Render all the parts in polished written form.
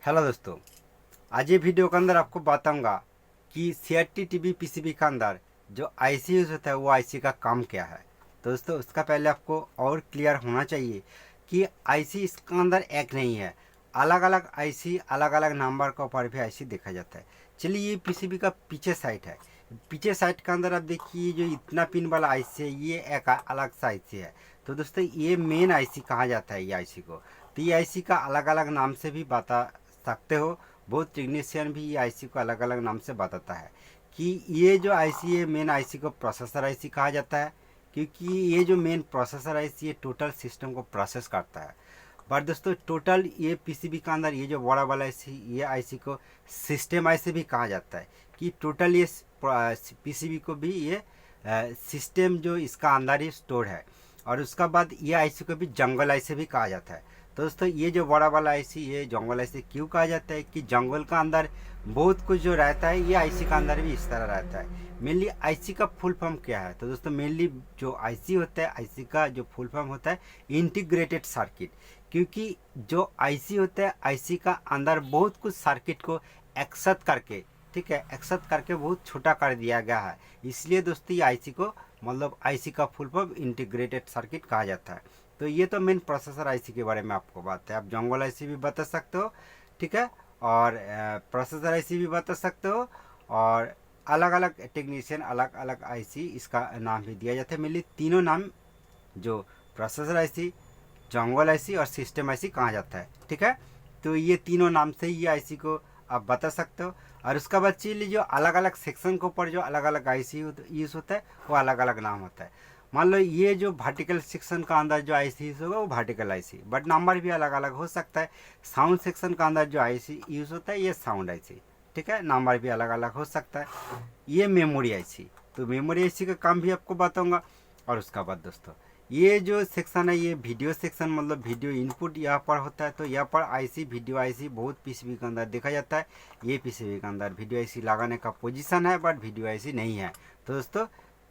Hello दोस्तों, आज ये वीडियो के अंदर आपको बताऊंगा कि CRT टीवी पीसीबी के अंदर जो आईसी यूज़ होता है वो आईसी का काम क्या है। तो दोस्तों उसका पहले आपको और क्लियर होना चाहिए कि आईसी इसके अंदर एक नहीं है, अलग अलग आईसी अलग अलग नंबर के ऊपर भी आईसी देखा जाता है। चलिए ये पीसीबी का पीछे साइड है, पीछे साइड के अंदर आप देखिए जो इतना पिन वाला आईसी है ये एक अलग सा आईसी है। तो दोस्तों ये मेन आईसी कहा जाता है ये आईसी को। तो ये आईसी का अलग अलग नाम से भी बता सकते हो, बहुत टेक्नीशियन भी ये आईसी को अलग अलग नाम से बताता है कि ये जो आईसी है मेन आईसी को प्रोसेसर आईसी कहा जाता है, क्योंकि ये जो मेन प्रोसेसर आईसी है टोटल सिस्टम को प्रोसेस करता है। बट दोस्तों टोटल ये पीसीबी के अंदर ये जो बड़ा वाला आईसी ये आईसी को सिस्टम आईसी भी कहा जाता है कि टोटल ये पीसीबी को भी ये सिस्टम जो इसका अंदर ही स्टोर है। और उसका बाद ये आईसी को भी जंगल आईसी भी कहा जाता है। तो दोस्तों ये जो बड़ा वाला आईसी ये जंगल आईसी क्यों कहा जाता है कि जंगल का अंदर बहुत कुछ जो रहता है ये आईसी का अंदर भी इस तरह रहता है। मेनली आईसी का फुल फॉर्म क्या है? तो दोस्तों मेनली जो आईसी होता है आईसी का जो फुल फॉर्म होता है इंटीग्रेटेड सर्किट, क्योंकि जो आईसी होता है आईसी का अंदर बहुत कुछ सर्किट को एकसाथ करके, ठीक है, एकसाथ करके बहुत छोटा कर दिया गया है। इसलिए दोस्तों ये आईसी को मतलब आईसी का फुल फॉर्म इंटीग्रेटेड सर्किट कहा जाता है। तो ये तो मेन प्रोसेसर आईसी के बारे में आपको बात है। आप जंगल आईसी भी बता सकते हो, ठीक है, और प्रोसेसर आईसी भी बता सकते हो, और अलग अलग टेक्नीशियन अलग अलग आईसी इसका नाम भी दिया जाता है। मेनली तीनों नाम जो प्रोसेसर आईसी, जंगल आईसी और सिस्टम आईसी कहा जाता है, ठीक है। तो ये तीनों नाम से ये आईसी को आप बता सकते हो। और उसका बाद चलिए जो अलग अलग सेक्शन के ऊपर जो अलग अलग आईसी यूज़ होता है वो अलग अलग नाम होता है। मान लो ये जो वर्टिकल सेक्शन का अंदर जो आईसी यूज़ होगा वो वर्टिकल आईसी, बट नंबर भी अलग अलग हो सकता है। साउंड सेक्शन का अंदर जो आईसी यूज़ होता है ये साउंड आईसी, ठीक है, नंबर भी अलग अलग हो सकता है। ये मेमोरी आईसी, तो मेमोरी आईसी का काम भी आपको बताऊंगा। और उसका बाद दोस्तों ये जो सेक्शन है ये वीडियो सेक्शन, मतलब वीडियो इनपुट यहाँ पर होता है। तो यहाँ पर आईसी वीडियो आईसी बहुत पीसीबी के अंदर देखा जाता है। ये पीसीबी के अंदर वीडियो आईसी लगाने का पोजीशन है, बट वीडियो आईसी नहीं है। तो दोस्तों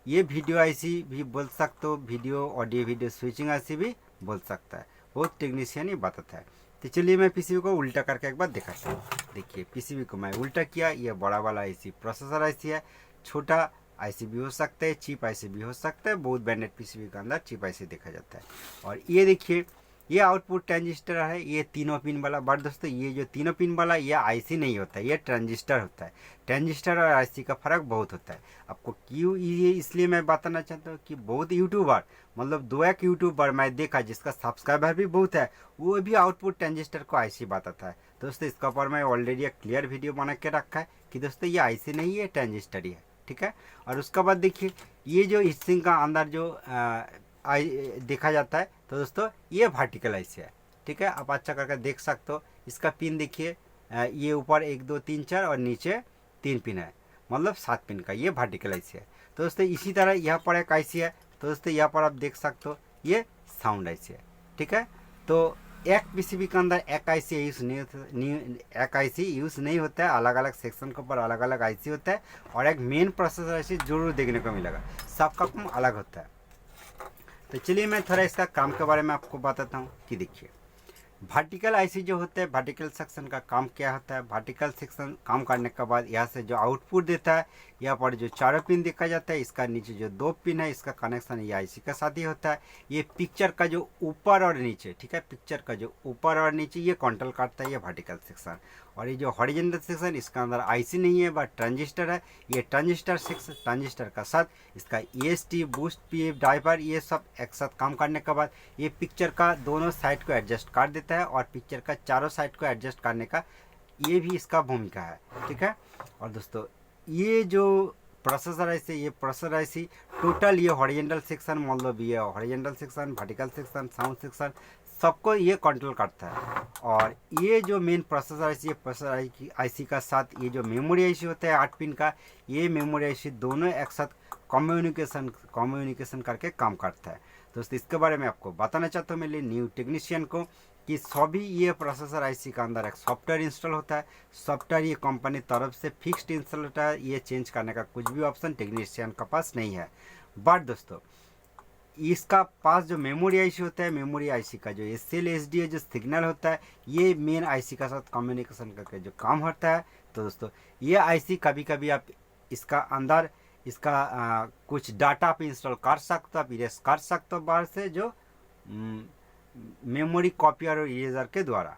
ये वीडियो आईसी भी बोल सकते हो, video audio video switching IC भी बोल सकता है, बहुत टेक्नीशियन ही बताता है। तो चलिए मैं पीसीबी को उल्टा करके एक बार दिखाता हूँ। देखिए पीसीबी को मैं उल्टा किया, ये बड़ा वाला आईसी प्रोसेसर आईसी है, छोटा आईसी भी हो सकता है, चिप आईसी भी हो सकता है। बहुत ब्रांडेड पीसीबी के अंदर चिप आईसी देखा जाता है। और ये देखिए ये आउटपुट ट्रांजिस्टर है, ये तीनों पिन वाला। बट दोस्तों ये जो तीनों पिन वाला ये आईसी नहीं होता है, ये ट्रांजिस्टर होता है। ट्रांजिस्टर और आईसी का फर्क बहुत होता है। आपको क्यों ये इसलिए मैं बताना चाहता हूँ कि बहुत यूट्यूबर, मतलब दो एक यूट्यूबर मैं देखा जिसका सब्सक्राइबर भी बहुत है, वो भी आउटपुट ट्रांजिस्टर को आईसी बताता है। दोस्तों इसका ऊपर मैं ऑलरेडी एक क्लियर वीडियो बना के रखा है कि दोस्तों ये आईसी नहीं है, ट्रांजिस्टर ही है, ठीक है। और उसके बाद देखिए ये जो हिस्सिंग का अंदर जो देखा जाता है, तो दोस्तों ये वर्टिकल आईसी है, ठीक है। आप अच्छा करके देख सकते हो। इसका पिन देखिए, ये ऊपर 1 2 3 4 और नीचे 3 पिन है, मतलब 7 पिन का ये वर्टिकल आईसी है। तो दोस्तों इसी तरह यहाँ पर एक आईसी है, तो दोस्तों यहाँ पर आप देख सकते हो ये साउंड आईसी है, ठीक है। तो एक पीसीबी के अंदर एक आईसी यूज़ एक आईसी यूज़ नहीं होता है, अलग अलग सेक्शन के ऊपर अलग अलग आईसी होता है। और एक मेन प्रोसेसर आईसी जरूर देखने को मिलेगा, सबका काम अलग होता है। तो चलिए मैं थोड़ा इसका काम के बारे में आपको बताता हूँ कि देखिए वर्टिकल आईसी जो होता है, वर्टिकल सेक्शन का काम क्या होता है। वर्टिकल सेक्शन काम करने के बाद यहाँ से जो आउटपुट देता है, यहाँ पर जो चारों पिन देखा जाता है, इसका नीचे जो 2 पिन है इसका कनेक्शन ये आईसी के साथ ही होता है। ये पिक्चर का जो ऊपर और नीचे, ठीक है, पिक्चर का जो ऊपर और नीचे ये कंट्रोल करता है ये वर्टिकल सेक्शन। और ये जो हॉरिजॉन्टल सेक्शन इसका अंदर आईसी नहीं है बट ट्रांजिस्टर है। ये ट्रांजिस्टर सेक्शन, ट्रांजिस्टर का साथ इसका ईएसटी, बूस्ट, पीएफ, ड्राइवर ये सब एक साथ काम करने के बाद ये पिक्चर का दोनों साइड को एडजस्ट कर देता है, और पिक्चर का चारों साइड को एडजस्ट करने का ये भी इसका भूमिका है, ठीक है। और दोस्तों ये जो प्रोसेसर आईसी, ये प्रोसेसर आईसी टोटल ये हॉरिजॉन्टल सेक्शन, मतलब ये horizontal section, vertical section, sound section सबको ये कंट्रोल करता है। और ये जो मेन प्रोसेसर आईसी, ये प्रोसेसर आईसी का साथ ये जो मेमोरी आईसी होता है 8 पिन का, ये मेमोरी आईसी दोनों एक साथ कम्युनिकेशन करके काम करता है। दोस्तों इसके बारे में आपको बताना चाहता हूँ मेरे न्यू टेक्नीशियन को कि सभी ये प्रोसेसर आईसी का अंदर एक सॉफ्टवेयर इंस्टॉल होता है। सॉफ्टवेयर ये कंपनी तरफ से फिक्स्ड इंस्टॉल होता है, ये चेंज करने का कुछ भी ऑप्शन टेक्नीशियन के पास नहीं है। बट दोस्तों इसका पास जो मेमोरी आईसी होता है, मेमोरी आईसी का जो एसएल एसडी है, जो सिग्नल होता है, ये मेन आईसी का साथ कम्युनिकेशन करके जो काम होता है। तो दोस्तों ये आईसी कभी कभी आप इसका अंदर इसका कुछ डाटा आप इंस्टॉल कर सकते हो, आप इरेज कर सकते हो बाहर से, जो मेमोरी कॉपियर और इरेजर के द्वारा।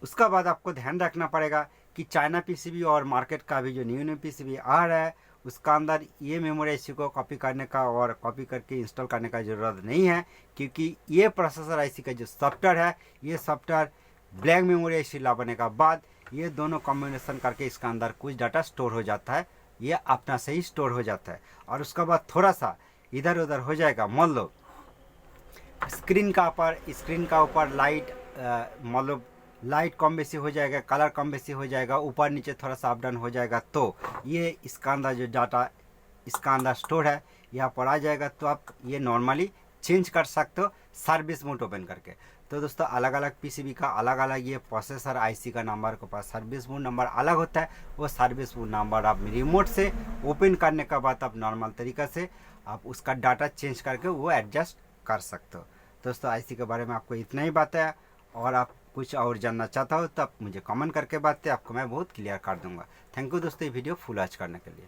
उसका बाद आपको ध्यान रखना पड़ेगा कि चाइना पीसीबी और मार्केट का भी जो न्यू पीसीबी आ रहा है, उसका अंदर ये मेमोरी आईसी को कॉपी करने का और कॉपी करके इंस्टॉल करने का ज़रूरत नहीं है, क्योंकि ये प्रोसेसर आईसी का जो सॉफ्टवेयर है, ये सॉफ्टवेयर ब्लैक मेमोरी आईसी लाने का बाद ये दोनों कॉम्बिनेशन करके इसका अंदर कुछ डाटा स्टोर हो जाता है, ये अपना से ही स्टोर हो जाता है। और उसका बाद थोड़ा सा इधर उधर हो जाएगा, मान लो स्क्रीन का ऊपर लाइट मतलब लाइट कम बेसी हो जाएगा, कलर कम बेसी हो जाएगा, ऊपर नीचे थोड़ा सा अप डाउन हो जाएगा, तो ये इसका अंदर जो डाटा इसका अंदर स्टोर है यहाँ पर आ जाएगा। तो आप ये नॉर्मली चेंज कर सकते हो सर्विस मोड ओपन करके। तो दोस्तों अलग अलग पीसीबी का अलग अलग ये प्रोसेसर आईसी का नंबर के पास सर्विस मोड नंबर अलग होता है। वो सर्विस मोड नंबर आप रिमोट से ओपन करने के बाद आप नॉर्मल तरीक़ा से आप उसका डाटा चेंज करके वो एडजस्ट कर सकते हो। दोस्तों आईसी के बारे में आपको इतना ही बताया, और आप कुछ और जानना चाहता हो तो आप मुझे कमेंट करके बताते, आपको मैं बहुत क्लियर कर दूंगा। थैंक यू दोस्तों ये वीडियो फुल वॉच करने के लिए।